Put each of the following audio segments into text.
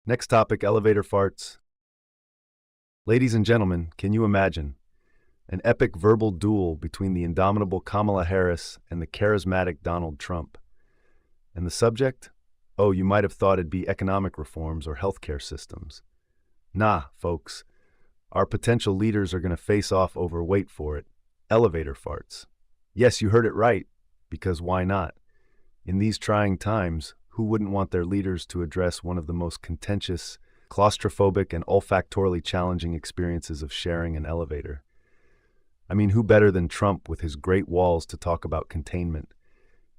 Next topic, elevator farts. Ladies and gentlemen, can you imagine? An epic verbal duel between the indomitable Kamala Harris and the charismatic Donald Trump. And the subject? Oh, you might have thought it'd be economic reforms or healthcare systems. Nah, folks. Our potential leaders are going to face off over, wait for it, elevator farts. Yes, you heard it right, because why not? In these trying times, who wouldn't want their leaders to address one of the most contentious, claustrophobic, and olfactorily challenging experiences of sharing an elevator? I mean, who better than Trump with his great walls to talk about containment,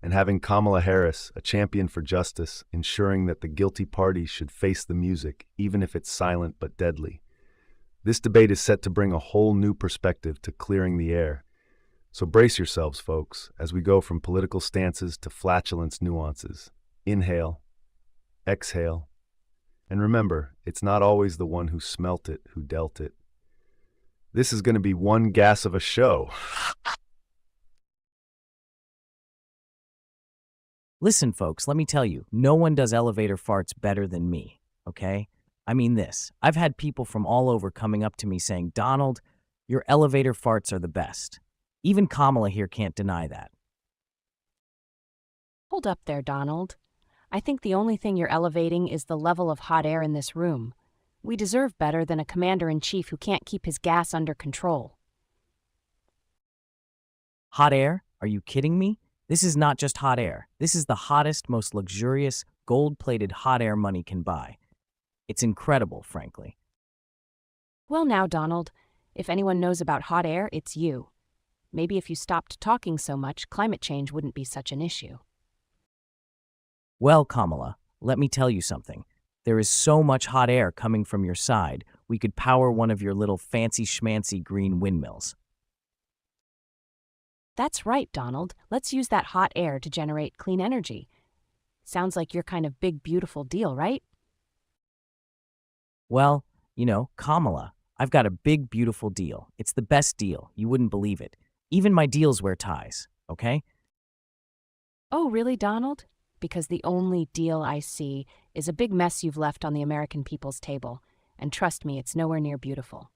and having Kamala Harris, a champion for justice, ensuring that the guilty party should face the music, even if it's silent but deadly. This debate is set to bring a whole new perspective to clearing the air. So brace yourselves, folks, as we go from political stances to flatulence nuances. Inhale, exhale, and remember, it's not always the one who smelt it who dealt it. This is going to be one gas of a show. Listen, folks, let me tell you, no one does elevator farts better than me, okay? I mean this. I've had people from all over coming up to me saying, Donald, your elevator farts are the best. Even Kamala here can't deny that. Hold up there, Donald. I think the only thing you're elevating is the level of hot air in this room. We deserve better than a commander-in-chief who can't keep his gas under control. Hot air? Are you kidding me? This is not just hot air. This is the hottest, most luxurious, gold-plated hot air money can buy. It's incredible, frankly. Well now, Donald, if anyone knows about hot air, it's you. Maybe if you stopped talking so much, climate change wouldn't be such an issue. Well, Kamala, let me tell you something. There is so much hot air coming from your side, we could power one of your little fancy-schmancy green windmills. That's right, Donald. Let's use that hot air to generate clean energy. Sounds like your kind of big, beautiful deal, right? Well, Kamala, I've got a big, beautiful deal. It's the best deal. You wouldn't believe it. Even my deals wear ties, okay? Oh, really, Donald? Because the only deal I see is a big mess you've left on the American people's table. And trust me, it's nowhere near beautiful.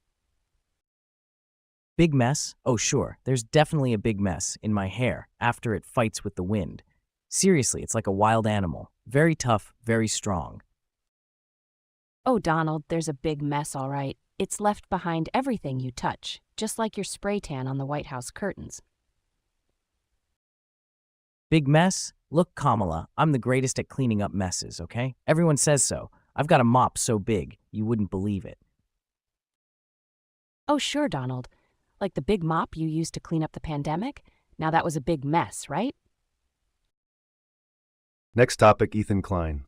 Big mess? Oh, sure. There's definitely a big mess in my hair after it fights with the wind. Seriously, it's like a wild animal. Very tough, very strong. Oh, Donald, there's a big mess, all right. It's left behind everything you touch, just like your spray tan on the White House curtains. Big mess? Look, Kamala, I'm the greatest at cleaning up messes, okay? Everyone says so. I've got a mop so big, you wouldn't believe it. Oh, sure, Donald. Like the big mop you used to clean up the pandemic? Now that was a big mess, right? Next topic, Ethan Klein.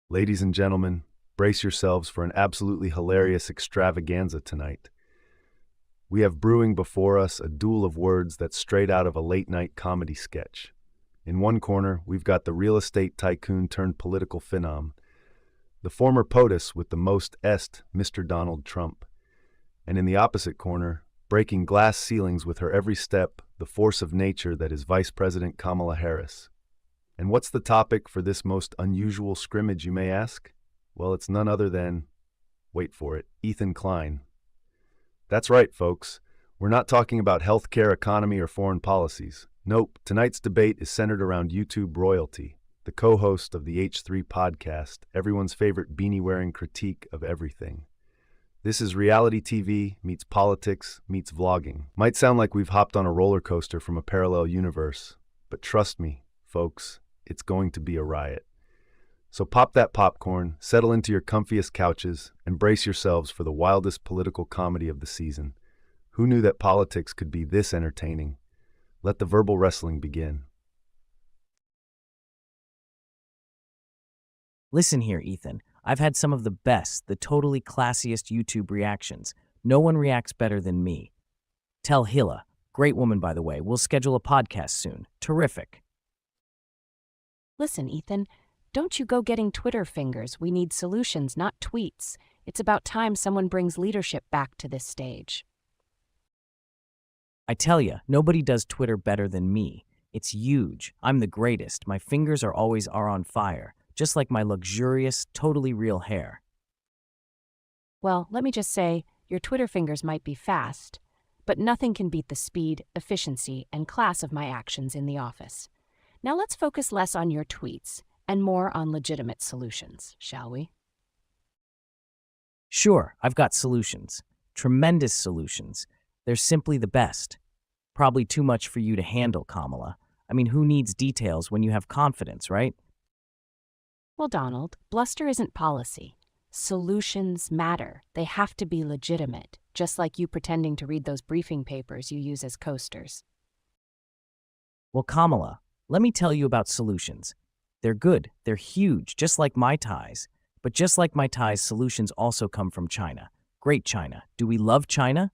Ladies and gentlemen, brace yourselves for an absolutely hilarious extravaganza tonight. We have brewing before us a duel of words that's straight out of a late-night comedy sketch. In one corner, we've got the real estate tycoon turned political phenom, the former POTUS with the most est, Mr. Donald Trump. And in the opposite corner, breaking glass ceilings with her every step, the force of nature that is Vice President Kamala Harris. And what's the topic for this most unusual scrimmage, you may ask? Well, it's none other than, wait for it, Ethan Klein. That's right, folks. We're not talking about healthcare, economy, or foreign policies. Nope, tonight's debate is centered around YouTube royalty, the co-host of the H3 podcast, everyone's favorite beanie-wearing critique of everything. This is reality TV meets politics meets vlogging. Might sound like we've hopped on a roller coaster from a parallel universe, but trust me, folks, it's going to be a riot. So pop that popcorn, settle into your comfiest couches, and brace yourselves for the wildest political comedy of the season. Who knew that politics could be this entertaining? Let the verbal wrestling begin. Listen here, Ethan. I've had some of the best, the totally classiest YouTube reactions. No one reacts better than me. Tell Hilla, great woman by the way, we'll schedule a podcast soon. Terrific. Listen, Ethan, don't you go getting Twitter fingers. We need solutions, not tweets. It's about time someone brings leadership back to this stage. I tell ya, nobody does Twitter better than me. It's huge. I'm the greatest. My fingers are always on fire. just like my luxurious, totally real hair. Well, let me just say, your Twitter fingers might be fast, but nothing can beat the speed, efficiency, and class of my actions in the office. Now let's focus less on your tweets and more on legitimate solutions, shall we? Sure, I've got solutions. Tremendous solutions. They're simply the best. Probably too much for you to handle, Kamala. I mean, who needs details when you have confidence, right? Well, Donald, bluster isn't policy. Solutions matter. They have to be legitimate, just like you pretending to read those briefing papers you use as coasters. Well, Kamala, let me tell you about solutions. They're good, they're huge, just like Mai Tais. But just like Mai Tais, solutions also come from China. Great China. Do we love China?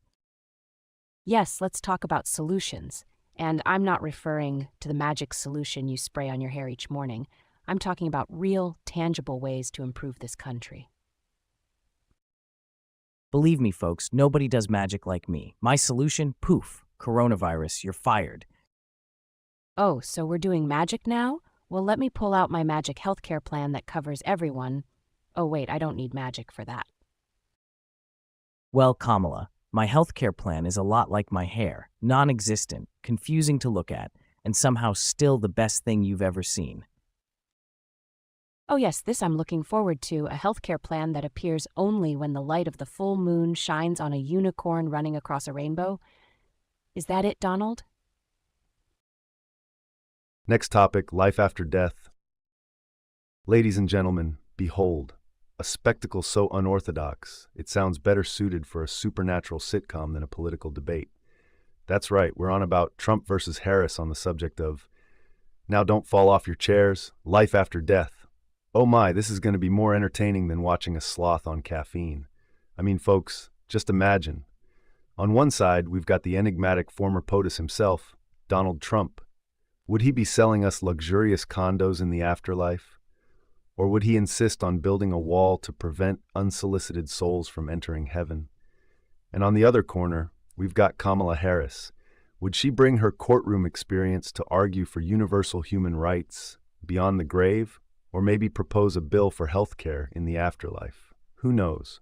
Yes, let's talk about solutions. And I'm not referring to the magic solution you spray on your hair each morning. I'm talking about real, tangible ways to improve this country. Believe me, folks, nobody does magic like me. My solution, poof, coronavirus, you're fired. Oh, so we're doing magic now? Well, let me pull out my magic healthcare plan that covers everyone. Oh, wait, I don't need magic for that. Well, Kamala, my healthcare plan is a lot like my hair, non-existent, confusing to look at, and somehow still the best thing you've ever seen. Oh yes, this I'm looking forward to, a healthcare plan that appears only when the light of the full moon shines on a unicorn running across a rainbow. Is that it, Donald? Next topic, life after death. Ladies and gentlemen, behold, a spectacle so unorthodox, it sounds better suited for a supernatural sitcom than a political debate. That's right, we're on about Trump versus Harris on the subject of, now don't fall off your chairs, life after death. Oh my, this is going to be more entertaining than watching a sloth on caffeine. I mean, folks, just imagine. On one side, we've got the enigmatic former POTUS himself, Donald Trump. Would he be selling us luxurious condos in the afterlife? Or would he insist on building a wall to prevent unsolicited souls from entering heaven? And on the other corner, we've got Kamala Harris. Would she bring her courtroom experience to argue for universal human rights beyond the grave? Or maybe propose a bill for health care in the afterlife? Who knows?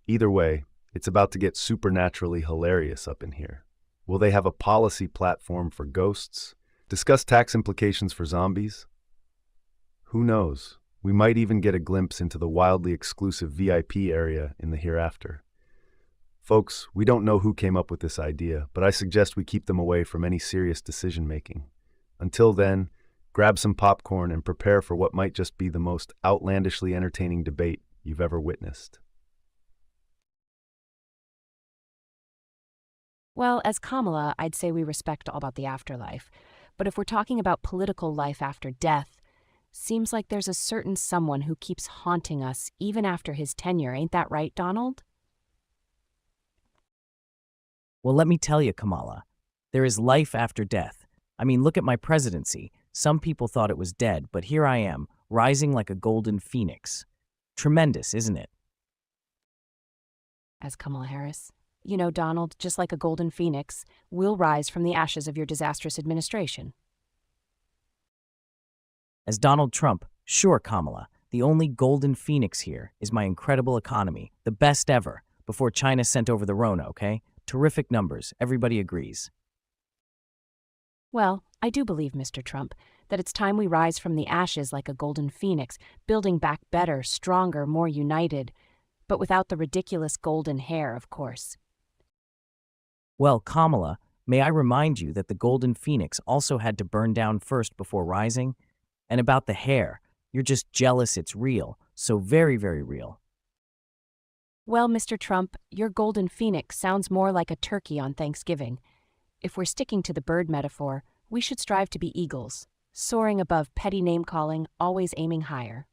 Either way, it's about to get supernaturally hilarious up in here. Will they have a policy platform for ghosts? Discuss tax implications for zombies? Who knows? We might even get a glimpse into the wildly exclusive VIP area in the hereafter. Folks, we don't know who came up with this idea, but I suggest we keep them away from any serious decision-making. Until then, grab some popcorn and prepare for what might just be the most outlandishly entertaining debate you've ever witnessed. Well, as Kamala, I'd say we respect all about the afterlife. But if we're talking about political life after death, seems like there's a certain someone who keeps haunting us even after his tenure. Ain't that right, Donald? Well, let me tell you, Kamala, there is life after death. I mean, look at my presidency. Some people thought it was dead, but here I am, rising like a golden phoenix. Tremendous, isn't it? As Kamala Harris. You know, Donald, just like a golden phoenix, we'll rise from the ashes of your disastrous administration. As Donald Trump, sure, Kamala, the only golden phoenix here is my incredible economy, the best ever, before China sent over the Rona, okay? Terrific numbers, everybody agrees. Well, I do believe, Mr. Trump, that it's time we rise from the ashes like a golden phoenix, building back better, stronger, more united, but without the ridiculous golden hair, of course. Well, Kamala, may I remind you that the golden phoenix also had to burn down first before rising? And about the hair, you're just jealous it's real, so very, very real. Well, Mr. Trump, your golden phoenix sounds more like a turkey on Thanksgiving. If we're sticking to the bird metaphor, we should strive to be eagles, soaring above petty name-calling, always aiming higher.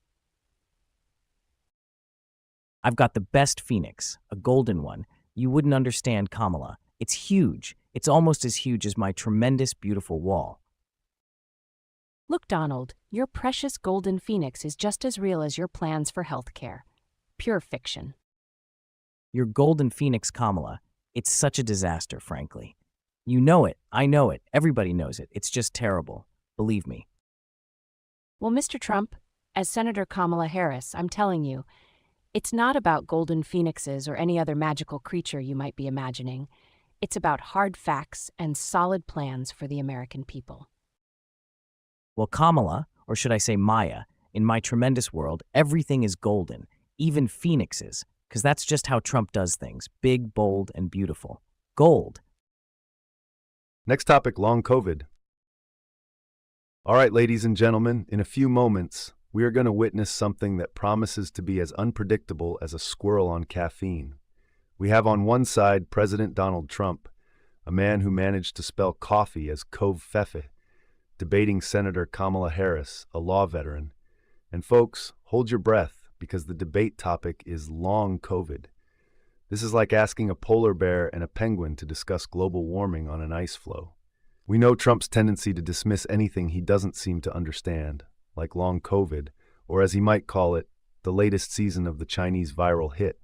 I've got the best phoenix, a golden one. You wouldn't understand, Kamala. It's huge. It's almost as huge as my tremendous, beautiful wall. Look, Donald, your precious golden phoenix is just as real as your plans for health care. Pure fiction. Your golden phoenix, Kamala, it's such a disaster, frankly. You know it. I know it. Everybody knows it. It's just terrible. Believe me. Well, Mr. Trump, as Senator Kamala Harris, I'm telling you, it's not about golden phoenixes or any other magical creature you might be imagining. It's about hard facts and solid plans for the American people. Well, Kamala, or should I say Maya, in my tremendous world, everything is golden, even phoenixes, because that's just how Trump does things, big, bold, and beautiful. Gold. Next topic, long COVID. All right, ladies and gentlemen, in a few moments, we are going to witness something that promises to be as unpredictable as a squirrel on caffeine. We have on one side President Donald Trump, a man who managed to spell coffee as Kov-Fefe, debating Senator Kamala Harris, a law veteran. And folks, hold your breath, because the debate topic is long COVID. This is like asking a polar bear and a penguin to discuss global warming on an ice floe. We know Trump's tendency to dismiss anything he doesn't seem to understand, like long COVID, or as he might call it, the latest season of the Chinese viral hit.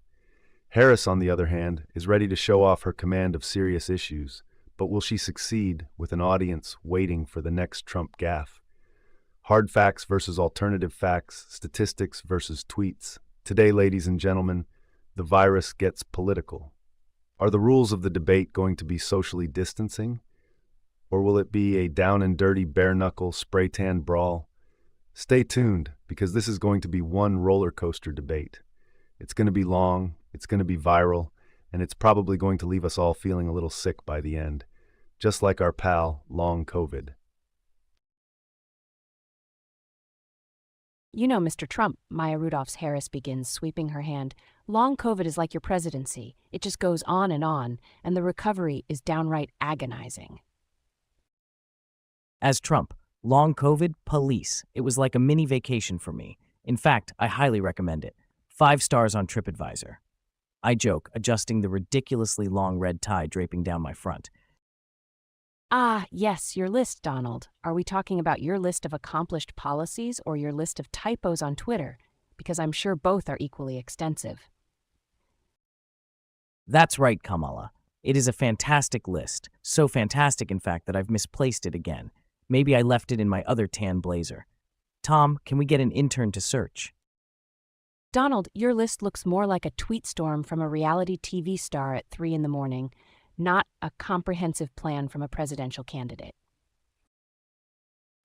Harris, on the other hand, is ready to show off her command of serious issues, but will she succeed with an audience waiting for the next Trump gaffe? Hard facts versus alternative facts, statistics versus tweets. Today, ladies and gentlemen, the virus gets political. Are the rules of the debate going to be socially distancing? Or will it be a down-and-dirty bare-knuckle spray-tan brawl? Stay tuned, because this is going to be one roller coaster debate. It's going to be long, it's going to be viral, and it's probably going to leave us all feeling a little sick by the end, just like our pal, Long COVID. You know, Mr. Trump, Maya Rudolph's Harris begins, sweeping her hand. Long COVID is like your presidency. It just goes on, and the recovery is downright agonizing. As Trump, long COVID, police. It was like a mini vacation for me. In fact, I highly recommend it. 5 stars on TripAdvisor. I joke, adjusting the ridiculously long red tie draping down my front. Ah, yes, your list, Donald. Are we talking about your list of accomplished policies or your list of typos on Twitter? Because I'm sure both are equally extensive. That's right, Kamala. It is a fantastic list. So fantastic, in fact, that I've misplaced it again. Maybe I left it in my other tan blazer. Tom, can we get an intern to search? Donald, your list looks more like a tweet storm from a reality TV star at 3 in the morning, not a comprehensive plan from a presidential candidate.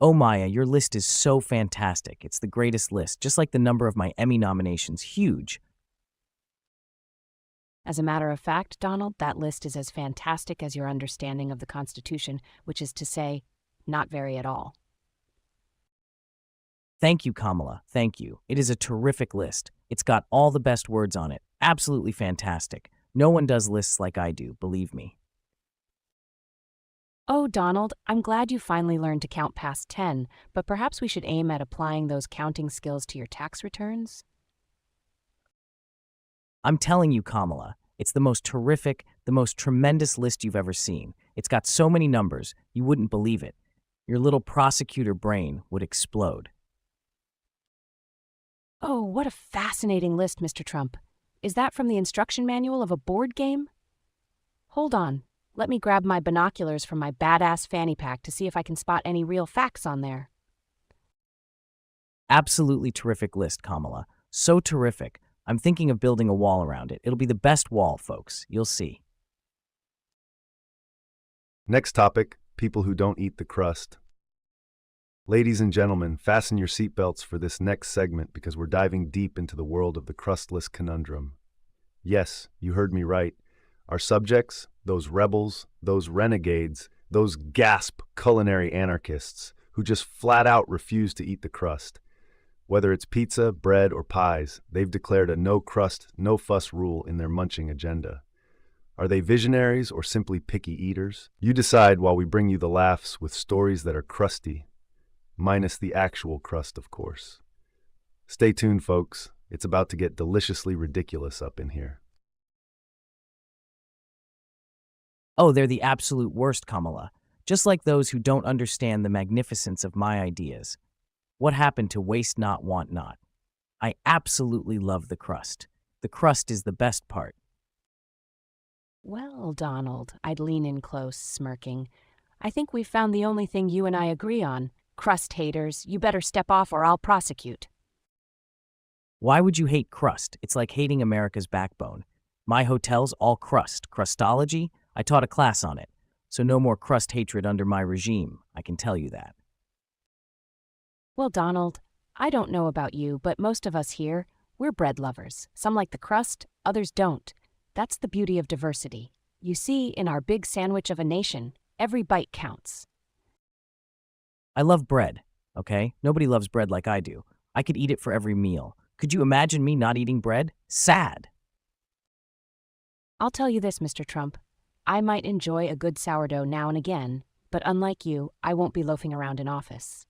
Oh, Maya, your list is so fantastic. It's the greatest list, just like the number of my Emmy nominations. Huge. As a matter of fact, Donald, that list is as fantastic as your understanding of the Constitution, which is to say, not very at all. Thank you, Kamala. Thank you. It is a terrific list. It's got all the best words on it. Absolutely fantastic. No one does lists like I do, believe me. Oh, Donald, I'm glad you finally learned to count past 10, but perhaps we should aim at applying those counting skills to your tax returns? I'm telling you, Kamala, it's the most terrific, the most tremendous list you've ever seen. It's got so many numbers, you wouldn't believe it. Your little prosecutor brain would explode. Oh, what a fascinating list, Mr. Trump. Is that from the instruction manual of a board game? Hold on. Let me grab my binoculars from my badass fanny pack to see if I can spot any real facts on there. Absolutely terrific list, Kamala. So terrific. I'm thinking of building a wall around it. It'll be the best wall, folks. You'll see. Next topic, people who don't eat the crust. Ladies and gentlemen, fasten your seatbelts for this next segment because we're diving deep into the world of the crustless conundrum. Yes, you heard me right. Our subjects, those rebels, those renegades, those gasp culinary anarchists who just flat out refuse to eat the crust. Whether it's pizza, bread, or pies, they've declared a no-crust, no-fuss rule in their munching agenda. Are they visionaries or simply picky eaters? You decide while we bring you the laughs with stories that are crusty, minus the actual crust, of course. Stay tuned, folks. It's about to get deliciously ridiculous up in here. Oh, they're the absolute worst, Kamala. Just like those who don't understand the magnificence of my ideas. What happened to waste not, want not? I absolutely love the crust. The crust is the best part. Well, Donald, I'd lean in close, smirking. I think we've found the only thing you and I agree on. Crust haters, you better step off or I'll prosecute. Why would you hate crust? It's like hating America's backbone. My hotel's all crust. Crustology? I taught a class on it. So no more crust hatred under my regime, I can tell you that. Well, Donald, I don't know about you, but most of us here, we're bread lovers. Some like the crust, others don't. That's the beauty of diversity. You see, in our big sandwich of a nation, every bite counts. I love bread, okay? Nobody loves bread like I do. I could eat it for every meal. Could you imagine me not eating bread? Sad. I'll tell you this, Mr. Trump. I might enjoy a good sourdough now and again, but unlike you, I won't be loafing around in office.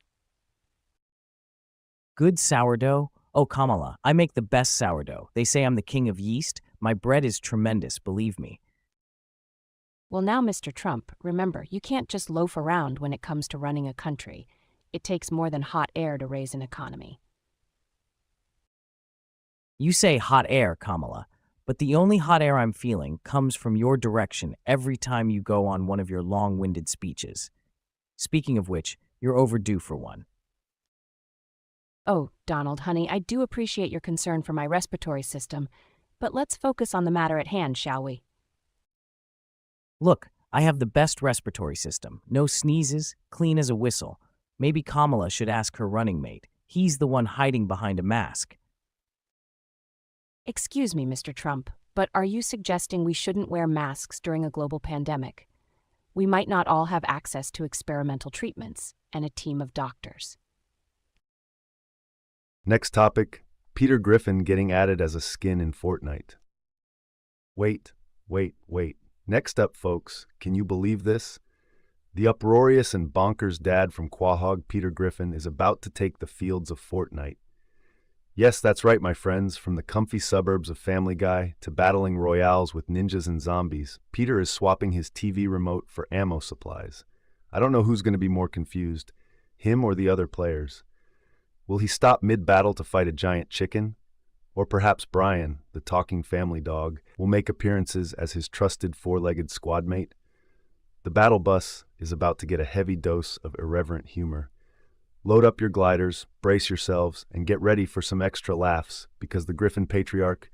Good sourdough? Oh, Kamala, I make the best sourdough. They say I'm the king of yeast. My bread is tremendous, believe me. Well, now, Mr. Trump, remember, you can't just loaf around when it comes to running a country. It takes more than hot air to raise an economy. You say hot air, Kamala, but the only hot air I'm feeling comes from your direction every time you go on one of your long-winded speeches. Speaking of which, you're overdue for one. Oh, Donald, honey, I do appreciate your concern for my respiratory system, but let's focus on the matter at hand, shall we? Look, I have the best respiratory system. No sneezes, clean as a whistle. Maybe Kamala should ask her running mate. He's the one hiding behind a mask. Excuse me, Mr. Trump, but are you suggesting we shouldn't wear masks during a global pandemic? We might not all have access to experimental treatments and a team of doctors. Next topic, Peter Griffin getting added as a skin in Fortnite. Wait. Next up, folks, can you believe this? The uproarious and bonkers dad from Quahog, Peter Griffin, is about to take the fields of Fortnite. Yes, that's right, my friends. From the comfy suburbs of Family Guy to battling royales with ninjas and zombies, Peter is swapping his TV remote for ammo supplies. I don't know who's going to be more confused, him or the other players. Will he stop mid-battle to fight a giant chicken? Or perhaps Brian, the talking family dog, will make appearances as his trusted four-legged squad mate? The battle bus is about to get a heavy dose of irreverent humor. Load up your gliders, brace yourselves, and get ready for some extra laughs, because the Griffin Patriarch,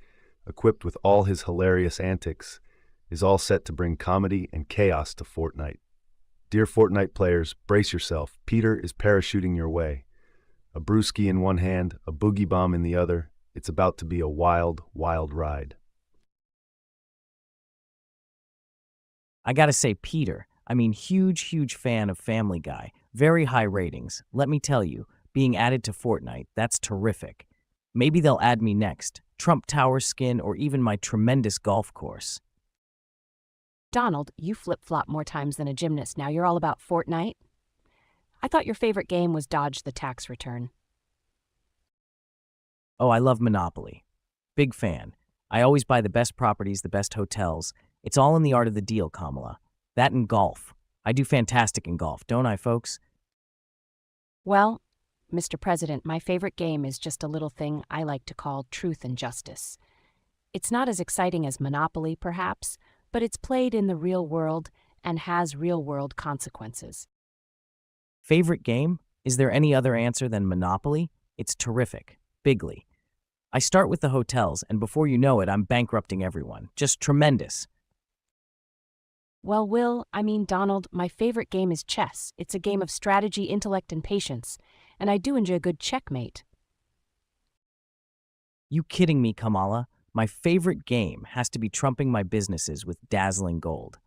equipped with all his hilarious antics, is all set to bring comedy and chaos to Fortnite. Dear Fortnite players, brace yourself. Peter is parachuting your way. A brewski in one hand, a boogie bomb in the other. It's about to be a wild, wild ride. I gotta say, Peter, huge fan of Family Guy. Very high ratings. Let me tell you, being added to Fortnite, that's terrific. Maybe they'll add me next. Trump Tower skin or even my tremendous golf course. Donald, you flip-flop more times than a gymnast. Now you're all about Fortnite? I thought your favorite game was Dodge the Tax Return. Oh, I love Monopoly. Big fan. I always buy the best properties, the best hotels. It's all in the art of the deal, Kamala. That and golf. I do fantastic in golf, don't I, folks? Well, Mr. President, my favorite game is just a little thing I like to call Truth and Justice. It's not as exciting as Monopoly, perhaps, but it's played in the real world and has real-world consequences. Favorite game? Is there any other answer than Monopoly? It's terrific. Bigly. I start with the hotels, and before you know it, I'm bankrupting everyone. Just tremendous. Well, Donald, my favorite game is chess. It's a game of strategy, intellect, and patience, and I do enjoy a good checkmate. You kidding me, Kamala? My favorite game has to be trumping my businesses with dazzling gold.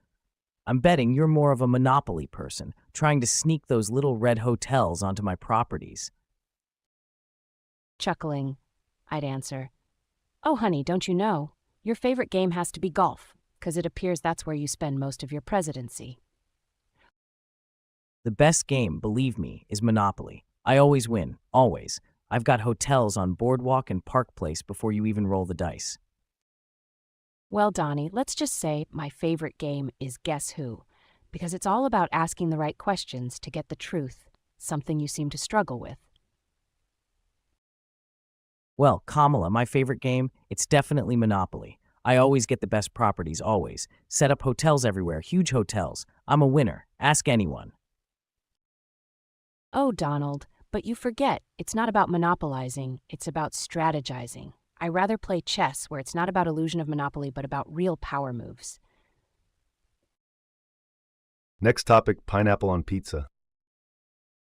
I'm betting you're more of a Monopoly person, trying to sneak those little red hotels onto my properties. Chuckling, I'd answer, "Oh, honey, don't you know? Your favorite game has to be golf, 'cause it appears that's where you spend most of your presidency." The best game, believe me, is Monopoly. I always win, always. I've got hotels on Boardwalk and Park Place before you even roll the dice. Well, Donnie, let's just say my favorite game is Guess Who, because it's all about asking the right questions to get the truth, something you seem to struggle with. Well, Kamala, my favorite game, it's definitely Monopoly. I always get the best properties, always. Set up hotels everywhere, huge hotels. I'm a winner. Ask anyone. Oh, Donald, But you forget, it's not about monopolizing, it's about strategizing. I rather play chess where it's not about illusion of monopoly, but about real power moves. Next topic, pineapple on pizza.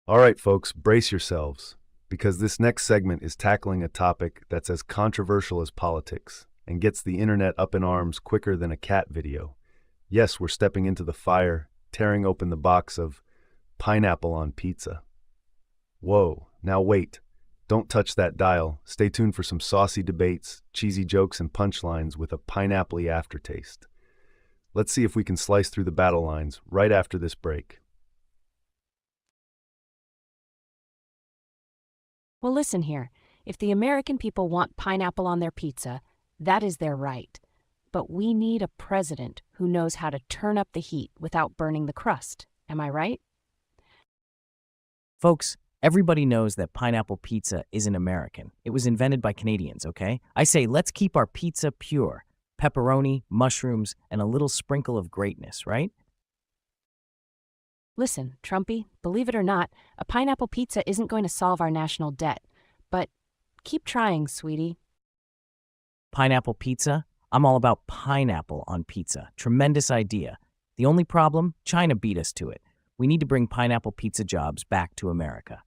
All right, folks, brace yourselves, because this next segment is tackling a topic that's as controversial as politics and gets the internet up in arms quicker than a cat video. Yes, we're stepping into the fire, tearing open the box of pineapple on pizza. Whoa, now wait. Don't touch that dial. Stay tuned for some saucy debates, cheesy jokes, and punchlines with a pineapple-y aftertaste. Let's see if we can slice through the battle lines right after this break. Well, listen here. If the American people want pineapple on their pizza, that is their right. But we need a president who knows how to turn up the heat without burning the crust. Am I right? Folks, everybody knows that pineapple pizza isn't American. It was invented by Canadians, okay? I say let's keep our pizza pure. Pepperoni, mushrooms, and a little sprinkle of greatness, right? Listen, Trumpy, believe it or not, a pineapple pizza isn't going to solve our national debt. But keep trying, sweetie. Pineapple pizza? I'm all about pineapple on pizza. Tremendous idea. The only problem? China beat us to it. We need to bring pineapple pizza jobs back to America.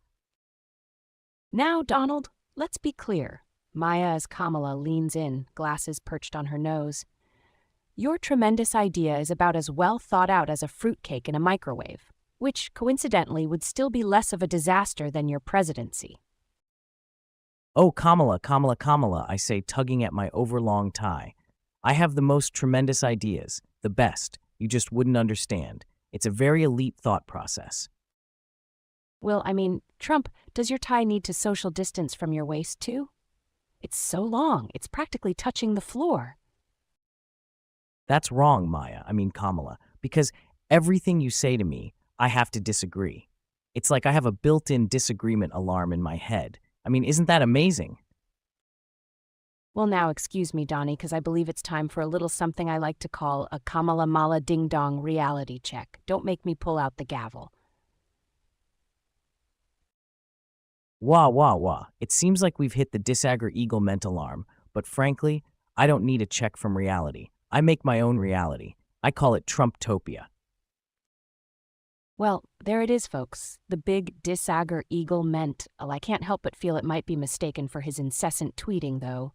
Now, Donald, let's be clear. Maya as Kamala leans in, glasses perched on her nose. Your tremendous idea is about as well thought out as a fruitcake in a microwave, which, coincidentally, would still be less of a disaster than your presidency. Oh, Kamala, Kamala, Kamala, I say, tugging at my overlong tie. I have the most tremendous ideas, the best. You just wouldn't understand. It's a very elite thought process. Well, Trump, does your tie need to social distance from your waist, too? It's so long, it's practically touching the floor. That's wrong, Kamala, because everything you say to me, I have to disagree. It's like I have a built-in disagreement alarm in my head. Isn't that amazing? Well, now, excuse me, Donnie, because I believe it's time for a little something I like to call a Kamala Mala Ding Dong reality check. Don't make me pull out the gavel. Wah, wah, wah. It seems like we've hit the Disagger Eagle ment alarm, but frankly, I don't need a check from reality. I make my own reality. I call it Trumptopia. Well, there it is, folks. The big Disagger Eagle ment. Well, I can't help but feel it might be mistaken for his incessant tweeting, though.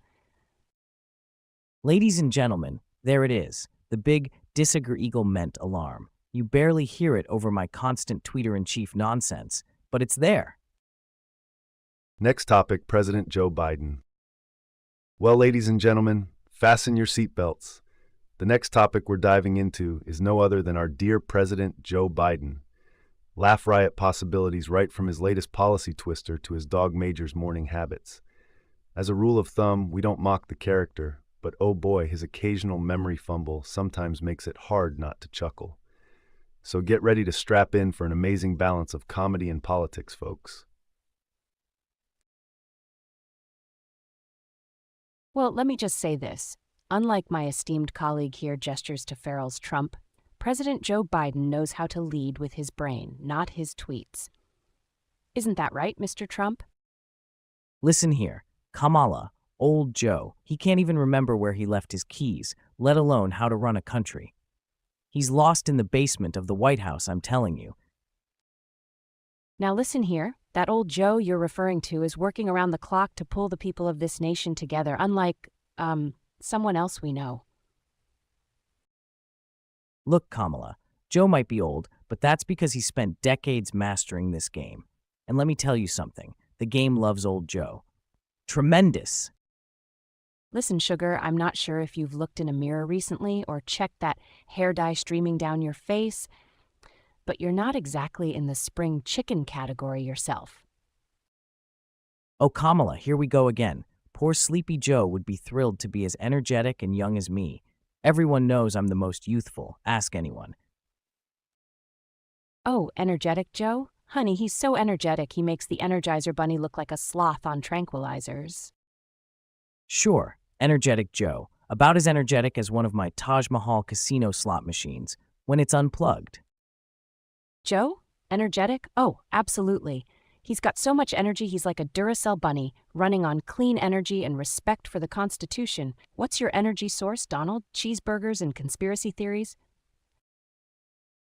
Ladies and gentlemen, there it is. The big Disagger Eagle ment alarm. You barely hear it over my constant tweeter-in-chief nonsense, but it's there. Next topic, President Joe Biden. Well, ladies and gentlemen, fasten your seatbelts. The next topic we're diving into is no other than our dear President Joe Biden. Laugh riot possibilities right from his latest policy twister to his dog Major's morning habits. As a rule of thumb, we don't mock the character, but oh boy, his occasional memory fumble sometimes makes it hard not to chuckle. So get ready to strap in for an amazing balance of comedy and politics, folks. Well, let me just say this. Unlike my esteemed colleague here gestures to Farrell's Trump, President Joe Biden knows how to lead with his brain, not his tweets. Isn't that right, Mr. Trump? Listen here, Kamala, old Joe, he can't even remember where he left his keys, let alone how to run a country. He's lost in the basement of the White House, I'm telling you. Now listen here, that old Joe you're referring to is working around the clock to pull the people of this nation together, unlike, someone else we know. Look, Kamala, Joe might be old, but that's because he spent decades mastering this game. And let me tell you something, the game loves old Joe. Tremendous. Listen, sugar, I'm not sure if you've looked in a mirror recently or checked that hair dye streaming down your face, but you're not exactly in the spring chicken category yourself. Oh, Kamala, here we go again. Poor Sleepy Joe would be thrilled to be as energetic and young as me. Everyone knows I'm the most youthful. Ask anyone. Oh, energetic Joe? Honey, he's so energetic he makes the Energizer Bunny look like a sloth on tranquilizers. Sure, energetic Joe. About as energetic as one of my Taj Mahal casino slot machines when it's unplugged. Joe? Energetic? Oh, absolutely. He's got so much energy, he's like a Duracell bunny, running on clean energy and respect for the Constitution. What's your energy source, Donald? Cheeseburgers and conspiracy theories?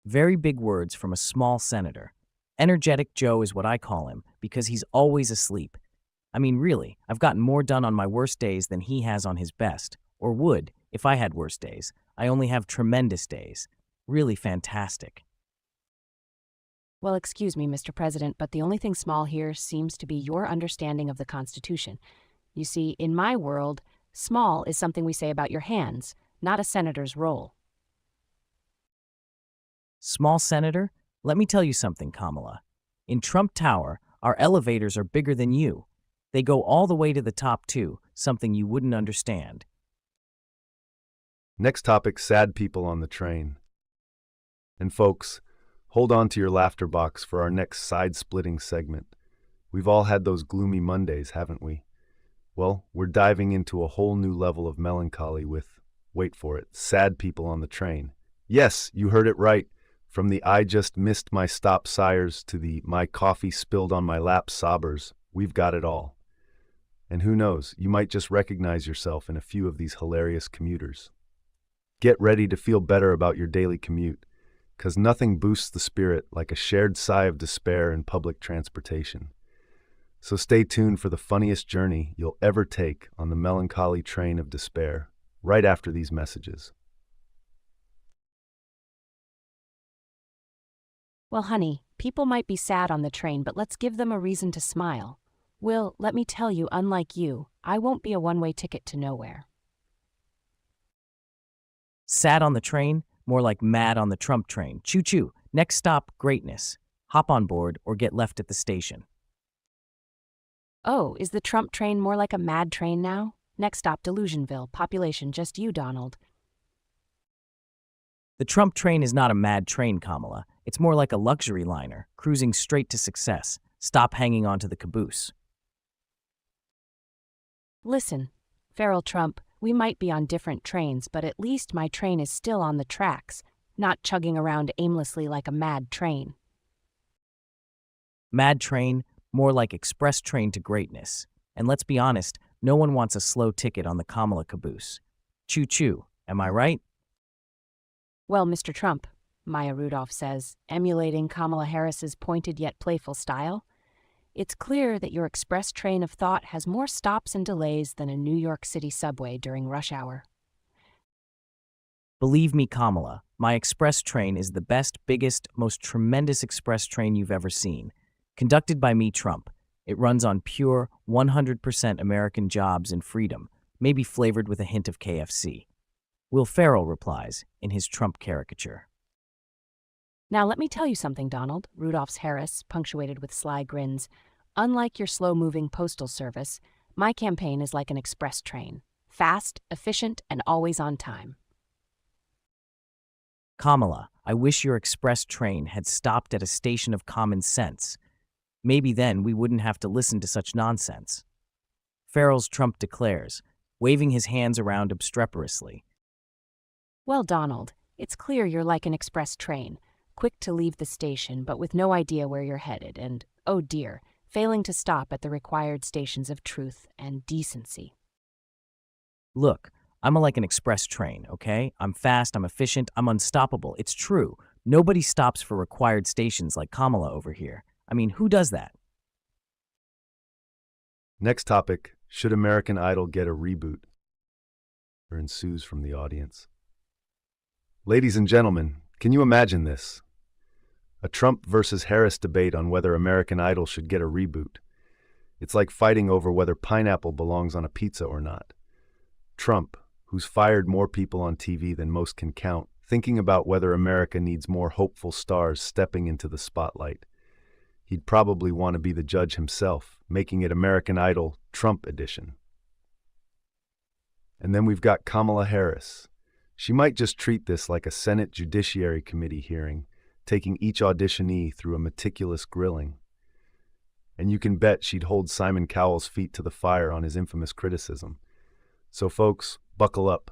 Very big words from a small senator. Energetic Joe is what I call him because he's always asleep. I mean, really, I've gotten more done on my worst days than he has on his best, or would if I had worse days. I only have tremendous days. Really fantastic. Well, excuse me, Mr. President, but the only thing small here seems to be your understanding of the Constitution. You see, in my world, small is something we say about your hands, not a senator's role. Small senator, let me tell you something, Kamala. In Trump Tower, our elevators are bigger than you. They go all the way to the top too, something you wouldn't understand. Next topic, sad people on the train. And folks, hold on to your laughter box for our next side-splitting segment. We've all had those gloomy Mondays, haven't we? Well, we're diving into a whole new level of melancholy with, wait for it, sad people on the train. Yes, you heard it right. From the I just missed my stop sires to the my coffee spilled on my lap sobbers, we've got it all. And who knows, you might just recognize yourself in a few of these hilarious commuters. Get ready to feel better about your daily commute, because nothing boosts the spirit like a shared sigh of despair in public transportation. So stay tuned for the funniest journey you'll ever take on the melancholy train of despair, right after these messages. Well, honey, people might be sad on the train, but let's give them a reason to smile. Will, let me tell you, unlike you, I won't be a one-way ticket to nowhere. Sad on the train? More like mad on the Trump train. Choo-choo. Next stop, greatness. Hop on board or get left at the station. Oh, is the Trump train more like a mad train now? Next stop, Delusionville. Population just you, Donald. The Trump train is not a mad train, Kamala. It's more like a luxury liner, cruising straight to success. Stop hanging onto the caboose. Listen, Feral Trump, we might be on different trains, but at least my train is still on the tracks, not chugging around aimlessly like a mad train. Mad train, more like express train to greatness. And let's be honest, no one wants a slow ticket on the Kamala caboose. Choo-choo, am I right? Well, Mr. Trump, Maya Rudolph says, emulating Kamala Harris's pointed yet playful style, it's clear that your express train of thought has more stops and delays than a New York City subway during rush hour. Believe me, Kamala, my express train is the best, biggest, most tremendous express train you've ever seen. Conducted by me, Trump. It runs on pure, 100% American jobs and freedom, maybe flavored with a hint of KFC. Will Ferrell replies in his Trump caricature. Now let me tell you something, Donald, Rudolph's Harris, punctuated with sly grins. Unlike your slow-moving postal service, my campaign is like an express train. Fast, efficient, and always on time. Kamala, I wish your express train had stopped at a station of common sense. Maybe then we wouldn't have to listen to such nonsense. Farrell's Trump declares, waving his hands around obstreperously. Well, Donald, it's clear you're like an express train, quick to leave the station but with no idea where you're headed and, oh dear, failing to stop at the required stations of truth and decency. Look, I'm like an express train, okay? I'm fast, I'm efficient, I'm unstoppable. It's true. Nobody stops for required stations like Kamala over here. I mean, who does that? Next topic, should American Idol get a reboot? Or ensues from the audience. Ladies and gentlemen, can you imagine this? A Trump versus Harris debate on whether American Idol should get a reboot. It's like fighting over whether pineapple belongs on a pizza or not. Trump, who's fired more people on TV than most can count, thinking about whether America needs more hopeful stars stepping into the spotlight. He'd probably want to be the judge himself, making it American Idol Trump edition. And then we've got Kamala Harris. She might just treat this like a Senate Judiciary Committee hearing, taking each auditionee through a meticulous grilling. And you can bet she'd hold Simon Cowell's feet to the fire on his infamous criticism. So folks, buckle up.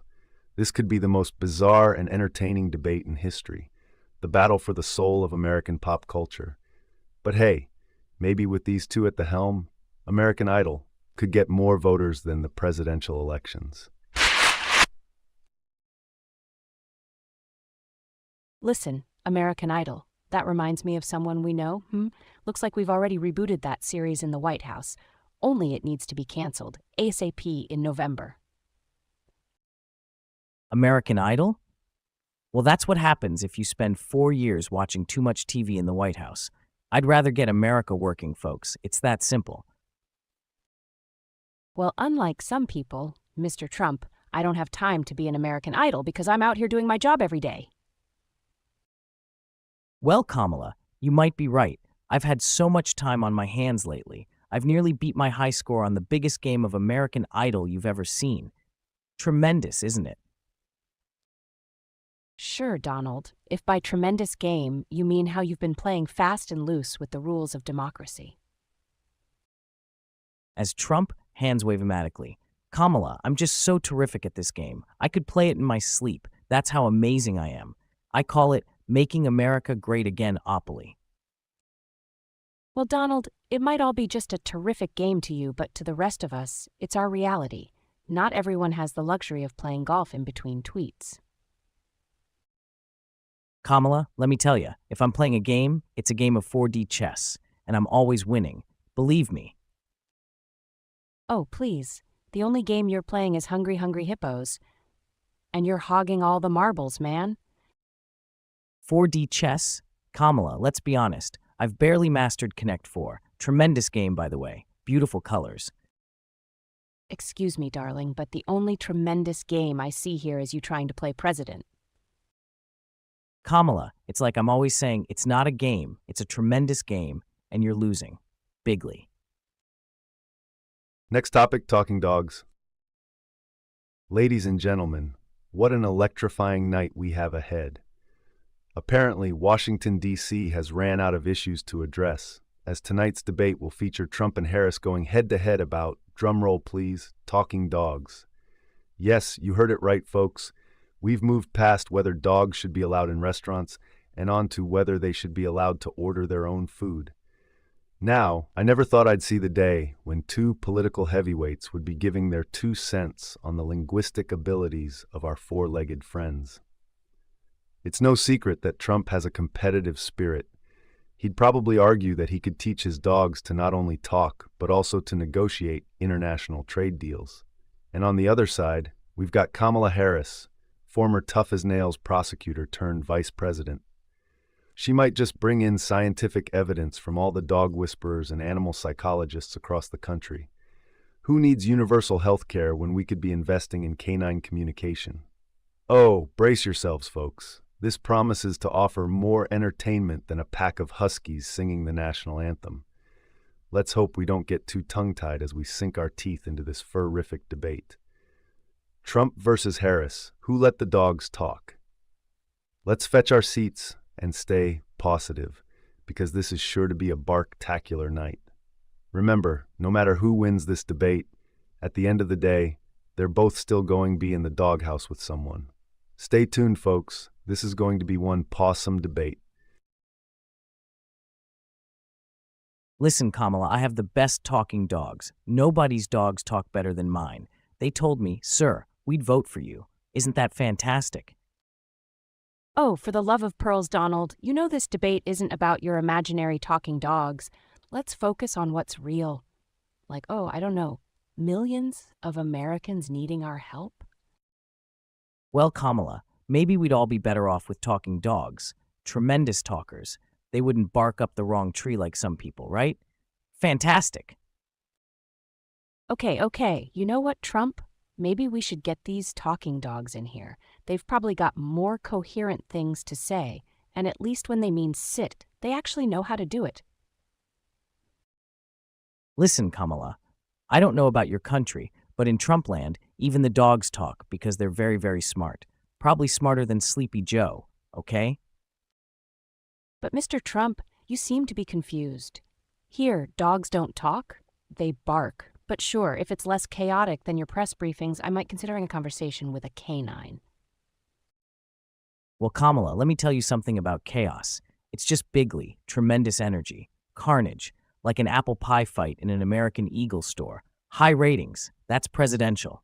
This could be the most bizarre and entertaining debate in history, the battle for the soul of American pop culture. But hey, Maybe with these two at the helm, American Idol could get more voters than the presidential elections. Listen, American Idol. That reminds me of someone we know. Looks like we've already rebooted that series in the White House. Only it needs to be canceled ASAP in November. American Idol? Well, that's what happens if you spend 4 years watching too much TV in the White House. I'd rather get America working, folks. It's that simple. Well, unlike some people, Mr. Trump, I don't have time to be an American Idol because I'm out here doing my job every day. Well, Kamala, you might be right. I've had so much time on my hands lately. I've nearly beat my high score on the biggest game of American Idol you've ever seen. Tremendous, isn't it? Sure, Donald. If by tremendous game, you mean how you've been playing fast and loose with the rules of democracy. As Trump hands wave-matically, Kamala, I'm just so terrific at this game. I could play it in my sleep. That's how amazing I am. I call it Making America Great Again-opoly. Well, Donald, it might all be just a terrific game to you, but to the rest of us, it's our reality. Not everyone has the luxury of playing golf in between tweets. Kamala, let me tell you, if I'm playing a game, it's a game of 4D chess, and I'm always winning. Believe me. Oh, please. The only game you're playing is Hungry Hungry Hippos. And you're hogging all the marbles, man. 4D chess? Kamala, let's be honest. I've barely mastered Connect 4. Tremendous game, by the way. Beautiful colors. Excuse me, darling, but the only tremendous game I see here is you trying to play president. Kamala, it's like I'm always saying, it's not a game, it's a tremendous game, and you're losing. Bigly. Next topic, talking dogs. Ladies and gentlemen, what an electrifying night we have ahead. Apparently, Washington, D.C. has ran out of issues to address, as tonight's debate will feature Trump and Harris going head-to-head about, drumroll please, talking dogs. Yes, you heard it right, folks. We've moved past whether dogs should be allowed in restaurants and on to whether they should be allowed to order their own food. Now, I never thought I'd see the day when two political heavyweights would be giving their 2 cents on the linguistic abilities of our four-legged friends. It's no secret that Trump has a competitive spirit. He'd probably argue that he could teach his dogs to not only talk, but also to negotiate international trade deals. And on the other side, we've got Kamala Harris, former tough-as-nails prosecutor turned vice president. She might just bring in scientific evidence from all the dog whisperers and animal psychologists across the country. Who needs universal health care when we could be investing in canine communication? Oh, brace yourselves, folks. This promises to offer more entertainment than a pack of huskies singing the national anthem. Let's hope we don't get too tongue-tied as we sink our teeth into this fur-rific debate. Trump versus Harris, who let the dogs talk? Let's fetch our seats and stay positive, because this is sure to be a bark-tacular night. Remember, no matter who wins this debate, at the end of the day, they're both still going to be in the doghouse with someone. Stay tuned, folks. This is going to be one pawsome debate. Listen, Kamala, I have the best talking dogs. Nobody's dogs talk better than mine. They told me, sir, we'd vote for you. Isn't that fantastic? Oh, for the love of pearls, Donald, you know this debate isn't about your imaginary talking dogs. Let's focus on what's real. Like, I don't know, millions of Americans needing our help? Well, Kamala, maybe we'd all be better off with talking dogs. Tremendous talkers. They wouldn't bark up the wrong tree like some people, right? Fantastic. Okay. You know what, Trump? Maybe we should get these talking dogs in here. They've probably got more coherent things to say, and at least when they mean sit, they actually know how to do it. Listen, Kamala, I don't know about your country, but in Trumpland, even the dogs talk because they're very, very smart. Probably smarter than Sleepy Joe, okay? But Mr. Trump, you seem to be confused. Here, dogs don't talk, they bark. But sure, if it's less chaotic than your press briefings, I might consider a conversation with a canine. Well, Kamala, let me tell you something about chaos. It's just bigly, tremendous energy, carnage. like an apple pie fight in an American Eagle store. High ratings. That's presidential.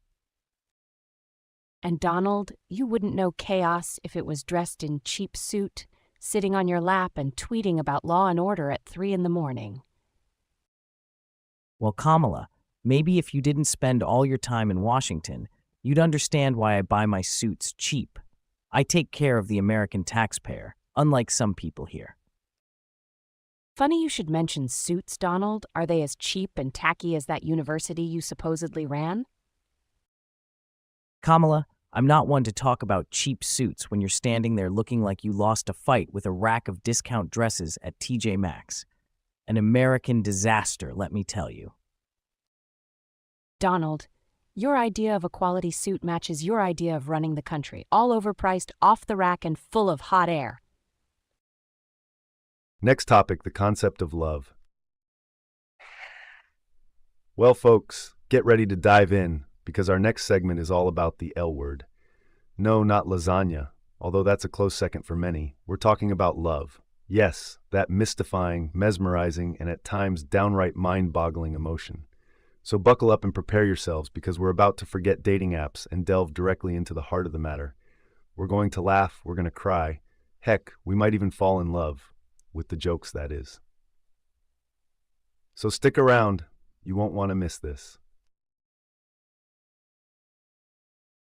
And Donald, you wouldn't know chaos if it was dressed in cheap suit, sitting on your lap and tweeting about law and order at 3 in the morning. Well, Kamala, maybe if you didn't spend all your time in Washington, you'd understand why I buy my suits cheap. I take care of the American taxpayer, unlike some people here. Funny you should mention suits, Donald. Are they as cheap and tacky as that university you supposedly ran? Kamala, I'm not one to talk about cheap suits when you're standing there looking like you lost a fight with a rack of discount dresses at TJ Maxx. An American disaster, let me tell you. Donald, your idea of a quality suit matches your idea of running the country, all overpriced, off the rack, and full of hot air. Next topic, the concept of love. Well, folks, get ready to dive in, because our next segment is all about the L word. No, not lasagna, although that's a close second for many. We're talking about love. Yes, that mystifying, mesmerizing, and at times downright mind-boggling emotion. So buckle up and prepare yourselves, because we're about to forget dating apps and delve directly into the heart of the matter. We're going to laugh, we're going to cry. Heck, we might even fall in love. With the jokes, that is. So stick around. You won't want to miss this.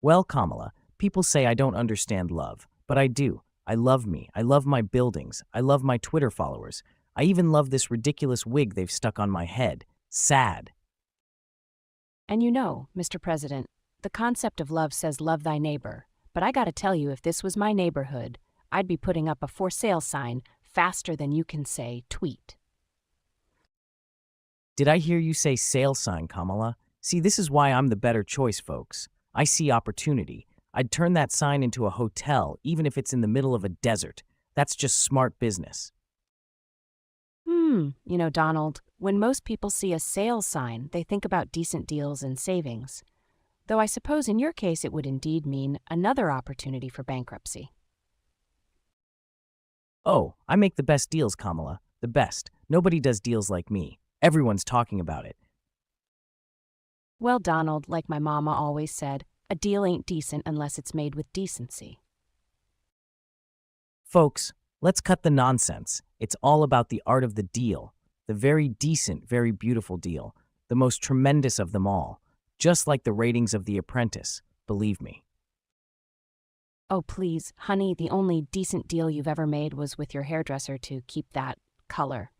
Well, Kamala, people say I don't understand love, but I do. I love me. I love my buildings. I love my Twitter followers. I even love this ridiculous wig they've stuck on my head. Sad. And you know, Mr. President, the concept of love says love thy neighbor. But I gotta tell you, if this was my neighborhood, I'd be putting up a for sale sign faster than you can say tweet. Did I hear you say sale sign, Kamala? See, this is why I'm the better choice, folks. I see opportunity. I'd turn that sign into a hotel, even if it's in the middle of a desert. That's just smart business. You know, Donald, when most people see a sale sign, they think about decent deals and savings. Though I suppose in your case it would indeed mean another opportunity for bankruptcy. Oh, I make the best deals, Kamala. The best. Nobody does deals like me. Everyone's talking about it. Well, Donald, like my mama always said, a deal ain't decent unless it's made with decency. Folks, let's cut the nonsense. It's all about the art of the deal. The very decent, very beautiful deal. The most tremendous of them all. Just like the ratings of The Apprentice. Believe me. Oh, please, honey, the only decent deal you've ever made was with your hairdresser to keep that color.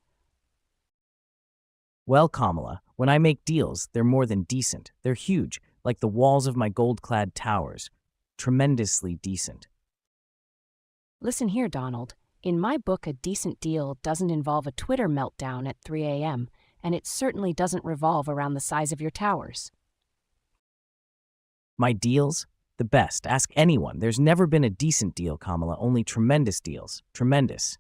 Well, Kamala, when I make deals, they're more than decent. They're huge, like the walls of my gold-clad towers. Tremendously decent. Listen here, Donald. In my book, a decent deal doesn't involve a Twitter meltdown at 3 a.m., and it certainly doesn't revolve around the size of your towers. My deals? The best. Ask anyone. There's never been a decent deal, Kamala, only tremendous deals. Tremendous.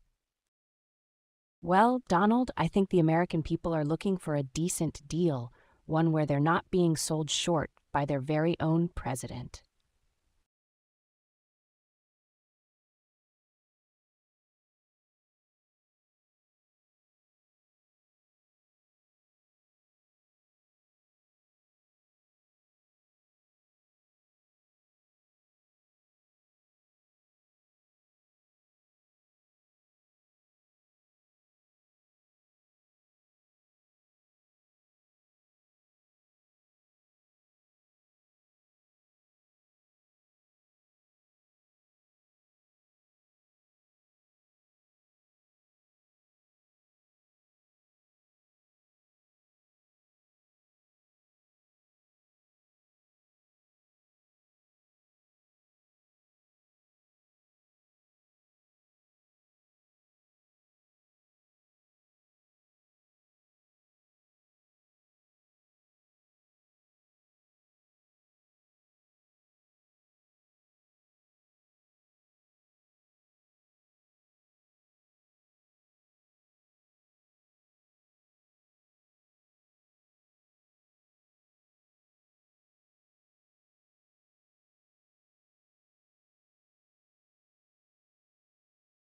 Well, Donald, I think the American people are looking for a decent deal, one where they're not being sold short by their very own president.